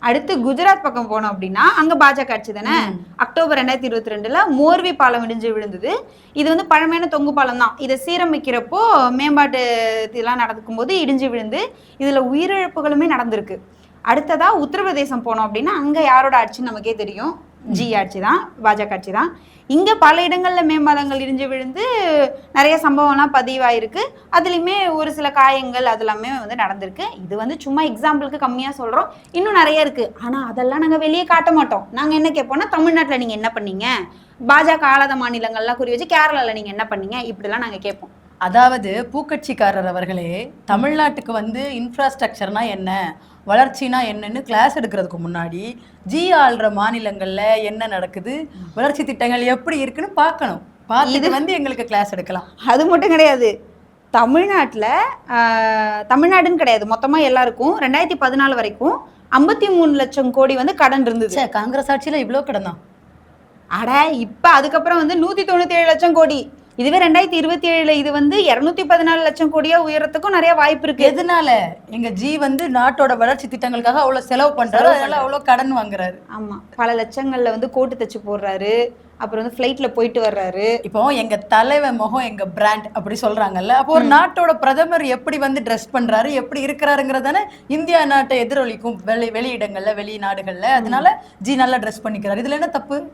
அடுத்து குஜராத் பக்கம் போனோம் அப்படின்னா அங்க பாஜக ஆட்சி தானே. அக்டோபர் 2022 மோர்வி பாலம் இடிஞ்சு விழுந்தது. இது வந்து பழமையான தொங்கு பாலம் தான். இதை சீரமைக்கிறப்போ மேம்பாட்டு இதெல்லாம் நடக்கும் போது இடிஞ்சு விழுந்து இதுல உயிரிழப்புகளுமே நடந்திருக்கு. அடுத்ததா உத்தரப்பிரதேசம் போனோம் அப்படின்னா அங்க யாரோட ஆட்சின்னு நமக்கே தெரியும், ஜி ஆட்சி தான், பாஜக ஆட்சி தான். இங்க பல இடங்கள்ல மேம்பாலங்கள் இடிஞ்சு விழுந்து நிறைய சம்பவம்லாம் பதிவாயிருக்கு. அதுலயுமே ஒரு சில காயங்கள் அதெல்லாமே வந்து நடந்திருக்கு. இது வந்து சும்மா எக்ஸாம்பிளுக்கு கம்மியா சொல்றோம், இன்னும் நிறைய இருக்கு. ஆனா அதெல்லாம் நாங்க வெளியே காட்ட மாட்டோம். நாங்க என்ன கேட்போம்னா, தமிழ்நாட்டுல நீங்க என்ன பண்ணீங்க, பாஜக ஆளாத மாநிலங்கள்லாம் குறி வச்சு கேரளால நீங்க என்ன பண்ணீங்க, இப்படிலாம் நாங்க கேட்போம். அதாவது பூக்கட்சிக்காரர் அவர்களே, தமிழ்நாட்டுக்கு வந்து இன்ஃப்ராஸ்ட்ரக்சர்னா என்ன, வளர்ச்சினா என்னன்னு கிளாஸ் எடுக்கிறதுக்கு முன்னாடி ஜி ஆள்ற மாநிலங்கள்ல என்ன நடக்குது, வளர்ச்சி திட்டங்கள் எப்படி இருக்குன்னு பார்க்கணும். பார்த்துட்டு வந்து எங்களுக்கு கிளாஸ் எடுக்கலாம். அது மட்டும் கிடையாது, தமிழ்நாட்டில் தமிழ்நாடுன்னு கிடையாது, மொத்தமாக எல்லாருக்கும் 2014 வரைக்கும் 53 லட்சம் கோடி வந்து கடன் இருந்துச்சு. காங்கிரஸ் ஆட்சியில் இவ்வளோ கடன் தான். அட இப்போ அதுக்கப்புறம் வந்து 197 லட்சம் கோடி. இதுவே 2027 இது வந்து 214 லட்சம் கோடியா உயரத்துக்கும் நிறைய வாய்ப்பு இருக்கு. எதனால? எங்க ஜி வந்து நாட்டோட வளர்ச்சி திட்டங்களுக்காக அவ்வளவு செலவு பண்றாரு, அதனால அவ்வளவு கடன் வாங்குறாரு. ஆமா, பல லட்சங்கள்ல வந்து கோட்டு தச்சு போடுறாரு, அப்புறம் வந்து ஃப்ளைட்ல போயிட்டு வர்றாரு. இப்போ எங்க தலைவன் முகம் எங்க பிராண்ட் அப்படி சொல்றாங்கல்ல, அப்போ ஒரு நாட்டோட பிரதமர் எப்படி வந்து ட்ரெஸ் பண்றாரு, எப்படி இருக்கிறாருங்கிறதானே இந்தியா நாட்டை எதிரொலிக்கும் வெளியிடங்கள்ல வெளிநாடுகள்ல. அதனால ஜி நல்லா ட்ரெஸ் பண்ணிக்கிறாரு. இதுல என்ன தப்பு?